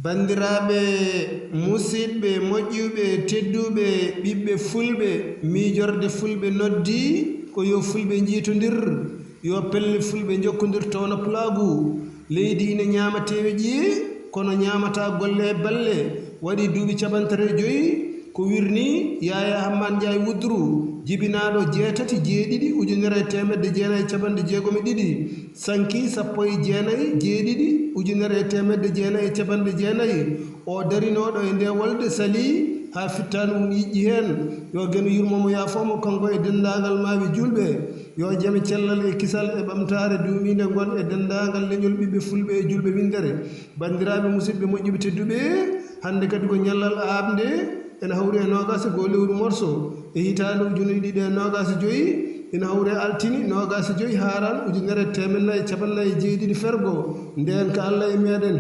bandiraɓe musidɓe moƴƴuɓe tedduɓe ɓiɓɓe fulɓe miijorde fulɓe noddi ko yo fulɓe jiitodir yo pelle fulɓe jokkodir towna pulagu leydi ine ñamateɓe ƴiye kono ñamata golle e balle waɗi duuɓi 35 ko wirni Yaya Hamman Ndiaye Wudru jibinaɗo 6 ujunere temedde 962 sanki 19 ujunere temedde 969 o darinoɗo e nde wolde sali ha fittani yiƴƴi hen yo geno yurmomo yafomo kanko e dendagal maɓe julɓe yo jaami cellal e kisal e ɓamtare duumide gon e dendagal leñol ɓiɓɓe fulɓe e julɓe windere bandiraɓe musidɓe moƴƴuɓe tedduɓe hande kadi ko ñallal abde ene hawri e nogas go lewru morso e hitande 2025 ina hawre altini 25 haran 1447 fergo nden ka Allah e meɗen